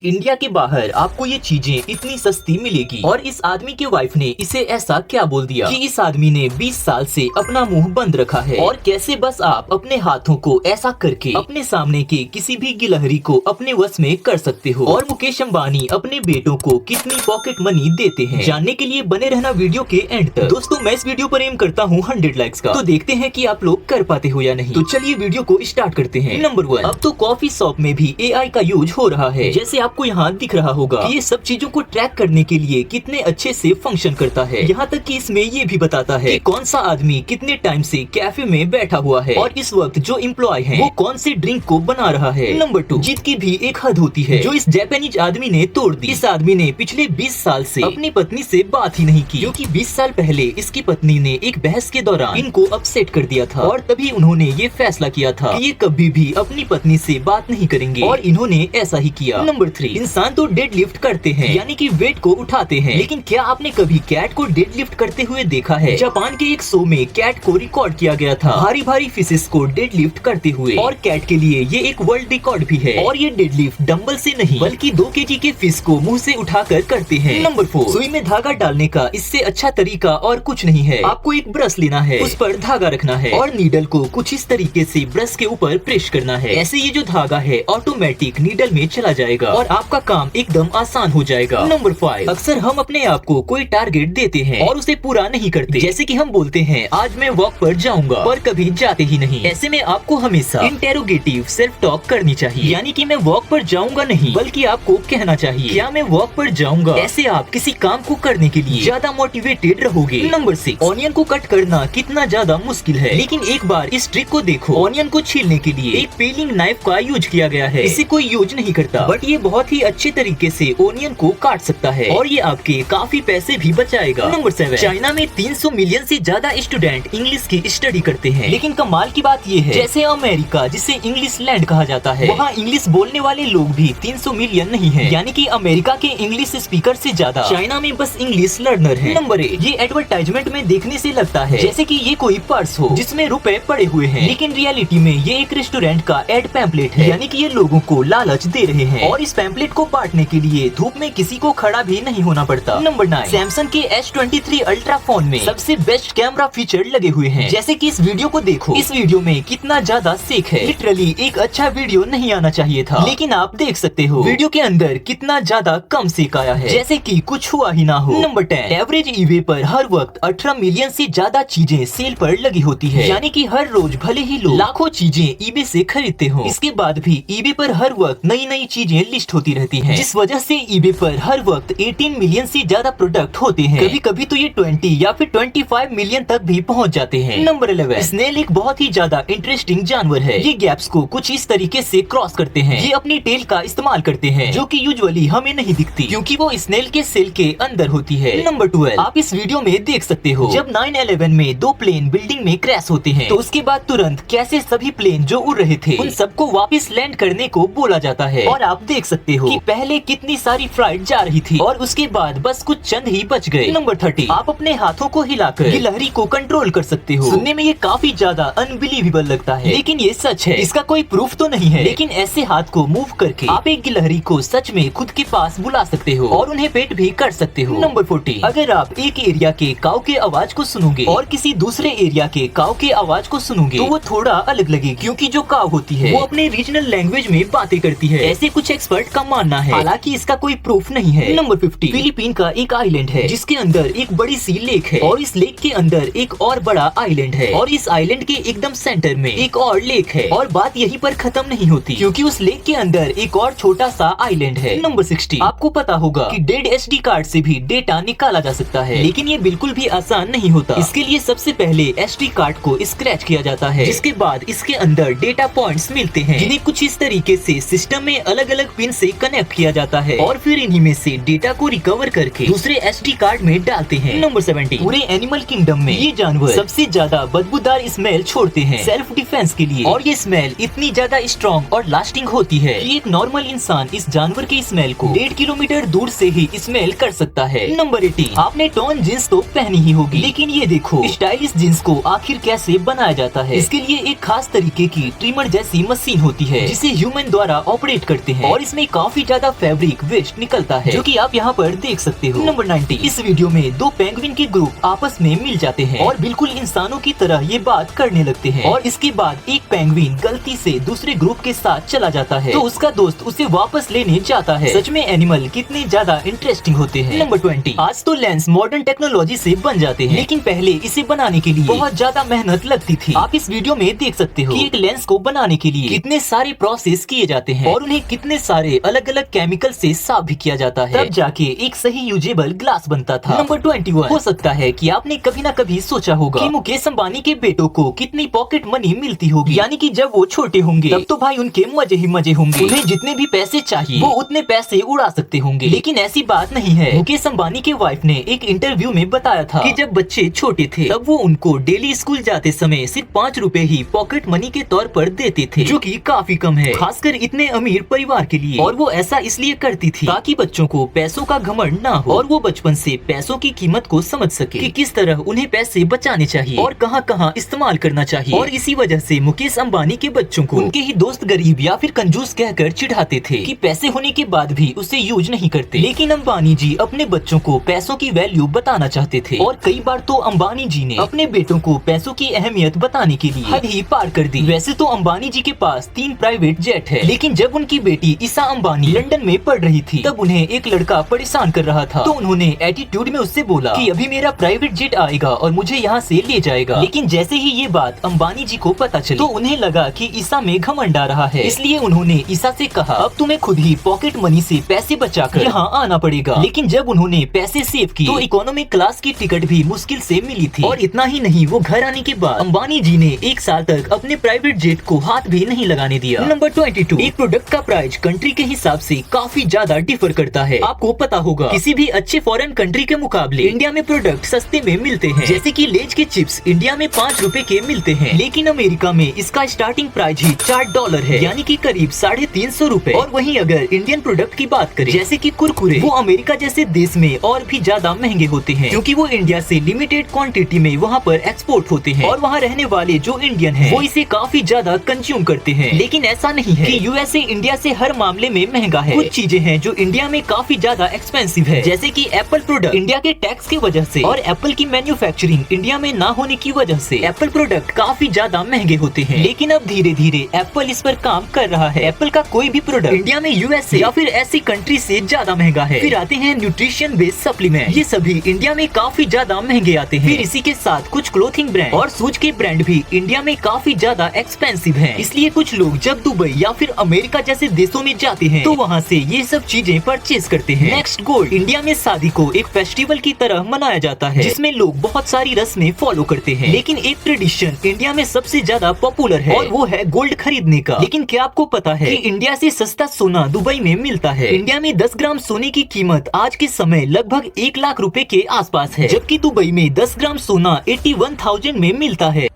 India के बाहर आपको ये चीजें इतनी सस्ती मिलेगी और इस आदमी के वाइफ ने इसे ऐसा क्या बोल दिया कि इस आदमी ने 20 साल से अपना मुंह बंद रखा है और कैसे बस आप अपने हाथों को ऐसा करके अपने सामने के किसी भी गिलहरी को अपने वश में कर सकते हो। और मुकेश अंबानी अपने बेटों को कितनी पॉकेट मनी देते हैं, जानने के लिए बने रहना वीडियो के एंड तक। दोस्तों मैं इस वीडियो पर एम करता हूँ 100 लाइक्स का, तो देखते हैं कि आप लोग कर पाते हो या नहीं। तो चलिए वीडियो को स्टार्ट करते हैं। नंबर 1, अब तो कॉफी शॉप में भी AI का यूज हो रहा है। जैसे आपको यहाँ दिख रहा होगा कि ये सब चीजों को ट्रैक करने के लिए कितने अच्छे से फंक्शन करता है। यहाँ तक कि इसमें ये भी बताता है कि कौन सा आदमी कितने टाइम से कैफे में बैठा हुआ है और इस वक्त जो एम्प्लॉय है वो कौन से ड्रिंक को बना रहा है। नंबर 2, जिद की भी एक हद होती है जो इस जापानीज आदमी ने तोड़ दी। इस आदमी ने पिछले 20 साल से अपनी पत्नी से बात ही नहीं की, क्योंकि 20 साल पहले इसकी पत्नी ने एक बहस के दौरान इनको अपसेट कर दिया था और तभी उन्होंने ये फैसला किया था कि ये कभी भी अपनी पत्नी से बात नहीं करेंगे और इन्होंने ऐसा ही किया। नंबर 3, इंसान तो डेड लिफ्ट करते हैं यानी कि वेट को उठाते हैं, लेकिन क्या आपने कभी कैट को डेड लिफ्ट करते हुए देखा है? जापान के एक शो में कैट को रिकॉर्ड किया गया था भारी भारी फिशेस को डेड लिफ्ट करते हुए, और कैट के लिए ये एक वर्ल्ड रिकॉर्ड भी है। और ये डेड लिफ्ट डंबल से नहीं बल्कि 2 kg के फिश को मुंह से उठाकर करते हैं। नंबर 4, सुई में धागा डालने का इससे अच्छा तरीका और कुछ नहीं है। आपको एक ब्रश लेना है, उस पर धागा रखना है और नीडल को कुछ इस तरीके से ब्रश के ऊपर प्रेस करना है। ऐसे ये जो धागा है ऑटोमेटिक नीडल में चला जाएगा और आपका काम एकदम आसान हो जाएगा। नंबर 5, अक्सर हम अपने आप को कोई टारगेट देते हैं और उसे पूरा नहीं करते। जैसे कि हम बोलते हैं आज मैं वॉक पर जाऊंगा पर कभी जाते ही नहीं। ऐसे में आपको हमेशा इंटेरोगेटिव सेल्फ टॉक करनी चाहिए, यानी कि मैं वॉक पर जाऊंगा नहीं बल्कि आपको कहना चाहिए क्या मैं वॉक पर जाऊंगा। ऐसे आप किसी काम को करने के लिए ज्यादा मोटिवेटेड रहोगे। नंबर 6, ऑनियन को कट करना कितना ज्यादा मुश्किल है, लेकिन एक बार इस ट्रिक को देखो। ऑनियन को छीलने के लिए एक पेलिंग नाइफ का यूज किया गया है। इसे कोई यूज नहीं करता, बट ये बहुत ही अच्छे तरीके से ऑनियन को काट सकता है और ये आपके काफी पैसे भी बचाएगा। नंबर 7, चाइना में 300 मिलियन से ज्यादा स्टूडेंट इंग्लिश की स्टडी करते हैं, लेकिन कमाल की बात ये है जैसे अमेरिका जिसे इंग्लिश लैंड कहा जाता है, वहाँ इंग्लिश बोलने वाले लोग भी 300 मिलियन नहीं है, यानी कि अमेरिका के इंग्लिश स्पीकर से ज्यादा चाइना में बस इंग्लिश लर्नर है। नंबर 8, ये एडवर्टाइजमेंट में देखने से लगता है जैसे कि ये कोई पर्स हो जिसमें रुपए पड़े हुए हैं, लेकिन रियलिटी में ये एक रेस्टोरेंट का एड पैम्पलेट है, यानी कि ये लोगों को लालच दे रहे हैं और इस पैम्पलेट को बांटने के लिए धूप में किसी को खड़ा भी नहीं होना पड़ता। नंबर 9, सैमसंग के S23 अल्ट्रा फोन में सबसे बेस्ट कैमरा फीचर लगे हुए हैं, जैसे कि इस वीडियो को देखो। इस वीडियो में कितना ज्यादा सेक है, लिटरली एक अच्छा वीडियो नहीं आना चाहिए था, लेकिन आप देख सकते हो वीडियो के अंदर कितना ज्यादा कम सेक आया है, जैसे कि कुछ हुआ ही ना हो। नंबर 10, एवरेज ईबे पर हर वक्त 18 मिलियन से ज्यादा चीजें सेल पर लगी होती है, यानी कि हर रोज भले ही लोग लाखों चीजें ईबे से खरीदते हो, इसके बाद भी ईबे पर हर वक्त नई नई चीजें लिस्ट होती रहती हैं, जिस वजह से ईबे पर हर वक्त 18 मिलियन से ज्यादा प्रोडक्ट होते हैं। कभी कभी तो ये 20 या फिर 25 मिलियन तक भी पहुंच जाते हैं। नंबर 11, स्नेल एक बहुत ही ज्यादा इंटरेस्टिंग जानवर है। ये गैप्स को कुछ इस तरीके से क्रॉस करते हैं। ये अपनी टेल का इस्तेमाल करते हैं, जो कि यूजुअली हमें नहीं दिखती क्योंकि वो स्नेल के सेल के अंदर होती है। नंबर 12, आप इस वीडियो में देख सकते हो जब 9/11 में 2 प्लेन बिल्डिंग में क्रैश होते हैं, तो उसके बाद तुरंत कैसे सभी प्लेन जो उड़ रहे थे उन सबको वापस लैंड करने को बोला जाता है। और आप देख सकते हो कि पहले कितनी सारी फ्लाइट जा रही थी और उसके बाद बस कुछ चंद ही बच गए। नंबर 30, आप अपने हाथों को हिलाकर गिलहरी को कंट्रोल कर सकते हो। सुनने में ये काफी ज्यादा अनबिलीवेबल लगता है, लेकिन ये सच है। इसका कोई प्रूफ तो नहीं है, लेकिन ऐसे हाथ को मूव करके आप एक गिलहरी को सच में खुद के पास बुला सकते हो और उन्हें पेट भी कर सकते हो। नंबर 40, अगर आप एक एरिया के काऊ के आवाज को सुनोगे और किसी दूसरे एरिया के काऊ के आवाज को सुनोगे तो वो थोड़ा अलग लगेगी, क्योंकि जो काऊ होती है वो अपने रीजनल लैंग्वेज में बातें करती है, ऐसे कुछ एक्सपर्ट का मानना है, हालांकि इसका कोई प्रूफ नहीं है। नंबर 50, फिलीपीन का एक आइलैंड है जिसके अंदर एक बड़ी सी लेक है और इस लेक के अंदर एक और बड़ा आइलैंड है और इस आइलैंड के एकदम सेंटर में एक और लेक है, और बात यहीं पर खत्म नहीं होती क्योंकि उस लेक के अंदर एक और छोटा सा आइलैंड है। नंबर 60, आपको पता होगा कि डेड SD कार्ड से भी डेटा निकाला जा सकता है, लेकिन ये बिल्कुल भी आसान नहीं होता। इसके लिए सबसे पहले SD कार्ड को स्क्रैच किया जाता है, जिसके बाद इसके अंदर डेटा पॉइंट्स मिलते हैं जिन्हें कुछ इस तरीके से सिस्टम में अलग अलग पिन से कनेक्ट किया जाता है और फिर इन्हीं में से डेटा को रिकवर करके दूसरे SD कार्ड में डालते हैं। नंबर 70, पूरे एनिमल किंगडम में ये जानवर सबसे ज्यादा बदबूदार स्मेल छोड़ते हैं सेल्फ डिफेंस के लिए, और ये स्मेल इतनी ज्यादा स्ट्रॉन्ग और लास्टिंग होती है कि एक नॉर्मल इंसान इस जानवर के स्मेल को 1.5 किलोमीटर दूर से ही स्मेल कर सकता है। नंबर 18, आपने टोन जींस तो पहनी ही होगी, लेकिन ये देखो स्टाइलिश जींस को आखिर कैसे बनाया जाता है। इसके लिए एक खास तरीके की ट्रिमर जैसी मशीन होती है जिसे ह्यूमन द्वारा ऑपरेट करते हैं, और इसमें काफी ज्यादा फैब्रिक वेस्ट निकलता है, जो कि आप यहाँ पर देख सकते हो। नंबर 90, इस वीडियो में दो पेंगुइन के ग्रुप आपस में मिल जाते हैं और बिल्कुल इंसानों की तरह ये बात करने लगते हैं और इसके बाद एक पेंगुइन गलती से दूसरे ग्रुप के साथ चला जाता है तो उसका दोस्त उसे वापस लेने जाता है। सच में एनिमल कितने ज्यादा इंटरेस्टिंग होते हैं। नंबर 20, आज तो लेंस मॉडर्न टेक्नोलॉजी से बन जाते हैं, लेकिन पहले इसे बनाने के लिए बहुत ज्यादा मेहनत लगती थी। आप इस वीडियो में देख सकते हो कि एक लेंस को बनाने के लिए कितने सारे प्रोसेस किए जाते हैं और उन्हें कितने सारे अलग अलग केमिकल से साफ भी किया जाता है, तब जाके एक सही यूजेबल ग्लास बनता था। नंबर 21, हो सकता है कि आपने कभी न कभी सोचा होगा कि मुकेश अंबानी के बेटों को कितनी पॉकेट मनी मिलती होगी, यानी कि जब वो छोटे होंगे तब तो भाई उनके मजे ही मजे होंगे, उन्हें जितने भी पैसे चाहिए वो उतने पैसे उड़ा सकते होंगे। लेकिन ऐसी बात नहीं है। मुकेश अंबानी के वाइफ ने एक इंटरव्यू में बताया था कि जब बच्चे छोटे थे तब वो उनको डेली स्कूल जाते समय सिर्फ 5 रुपए ही पॉकेट मनी के तौर पर देते थे, जो कि काफी कम है, खासकर इतने अमीर परिवार के लिए। और वो ऐसा इसलिए करती थी ताकि बच्चों को पैसों का घमंड ना हो और वो बचपन से पैसों की कीमत को समझ सके कि किस तरह उन्हें पैसे बचाने चाहिए और कहां कहां इस्तेमाल करना चाहिए। और इसी वजह से मुकेश अंबानी के बच्चों को उनके ही दोस्त गरीब या फिर कंजूस कहकर चिढ़ाते थे कि पैसे होने के बाद भी उसे यूज नहीं करते। लेकिन अंबानी जी अपने बच्चों को पैसों की वैल्यू बताना चाहते थे और कई बार तो अंबानी जी ने अपने बेटों को पैसों की अहमियत बताने के लिए हद ही पार कर दी। वैसे तो अंबानी जी के पास 3 प्राइवेट जेट है, लेकिन जब उनकी बेटी ईसा अंबानी लंदन में पढ़ रही थी तब उन्हें एक लड़का परेशान कर रहा था, तो उन्होंने एटीट्यूड में उससे बोला कि अभी मेरा प्राइवेट जेट आएगा और मुझे यहाँ से ले जाएगा। लेकिन जैसे ही ये बात अंबानी जी को पता चली तो उन्हें लगा कि ईसा में घमंड आ रहा है, इसलिए उन्होंने ईसा से कहा अब तुम्हें खुद ही पॉकेट मनी से पैसे बचाकर यहाँ आना पड़ेगा। लेकिन जब उन्होंने पैसे सेव किए तो इकोनॉमिक क्लास की टिकट भी मुश्किल से मिली थी। और इतना ही नहीं, वो घर आने के बाद अंबानी जी ने 1 साल तक अपने प्राइवेट जेट को हाथ भी नहीं लगाने दिया। नंबर 22, एक प्रोडक्ट का प्राइस कंट्री के हिसाब से काफी ज्यादा डिफर करता है। आपको पता होगा किसी भी अच्छे फॉरेन कंट्री के मुकाबले इंडिया में प्रोडक्ट सस्ते में मिलते हैं, जैसे कि लेज के चिप्स इंडिया में 5 रुपए के मिलते हैं, लेकिन अमेरिका में इसका स्टार्टिंग प्राइस ही $4 है, यानी कि करीब 350 रुपए। और वहीं अगर इंडियन प्रोडक्ट की बात करें जैसे कि कुरकुरे, वो अमेरिका जैसे देश में और भी ज्यादा महंगे होते हैं, क्योंकि वो इंडिया से लिमिटेड क्वांटिटी में वहाँ पर एक्सपोर्ट होते हैं और वहाँ रहने वाले जो इंडियन हैं वो इसे काफी ज्यादा कंज्यूम करते हैं। लेकिन ऐसा नहीं है कि यूएसए इंडिया से हर मामले में महंगा है। कुछ चीजें हैं जो इंडिया में काफी ज्यादा एक्सपेंसिव है, जैसे कि एप्पल प्रोडक्ट इंडिया के टैक्स की वजह से और एप्पल की मैन्युफैक्चरिंग इंडिया में ना होने की वजह से एप्पल प्रोडक्ट काफी ज्यादा महंगे होते हैं। लेकिन अब धीरे धीरे एप्पल इस पर काम कर रहा है। एप्पल का कोई भी प्रोडक्ट इंडिया में यूएसए या फिर ऐसी कंट्री से ज्यादा महंगा है। फिर आते हैं न्यूट्रिशन बेस्ड सप्लीमेंट, ये सभी इंडिया में काफी ज्यादा महंगे आते हैं। फिर इसी के साथ कुछ क्लोथिंग ब्रांड और शूज के ब्रांड भी इंडिया में काफी ज्यादा एक्सपेंसिव हैं। इसलिए कुछ लोग जब दुबई या फिर अमेरिका जैसे देशों में जाते हैं तो वहाँ से ये सब चीजें परचेज करते हैं। Next, gold. इंडिया में शादी को एक फेस्टिवल की तरह मनाया जाता है, जिसमें लोग बहुत सारी रस्में फॉलो करते हैं। लेकिन एक ट्रेडिशन इंडिया में सबसे ज्यादा पॉपुलर है और वो है गोल्ड खरीदने का। लेकिन क्या आपको पता है कि इंडिया से सस्ता सोना दुबई में मिलता है? इंडिया में 10 ग्राम सोने की कीमत आज के समय लगभग 1 लाख रुपए के आसपास है, जबकि दुबई में 10 ग्राम सोना 81,000 में मिलता है।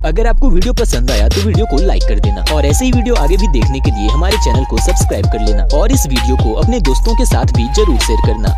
अगर आपको वीडियो पसंद आया तो वीडियो को लाइक कर देना और ऐसे ही वीडियो आगे भी देखने के लिए हमारे चैनल को सब्सक्राइब कर लेना और इस वीडियो को अपने दोस्तों के साथ भी जरूर शेयर करना।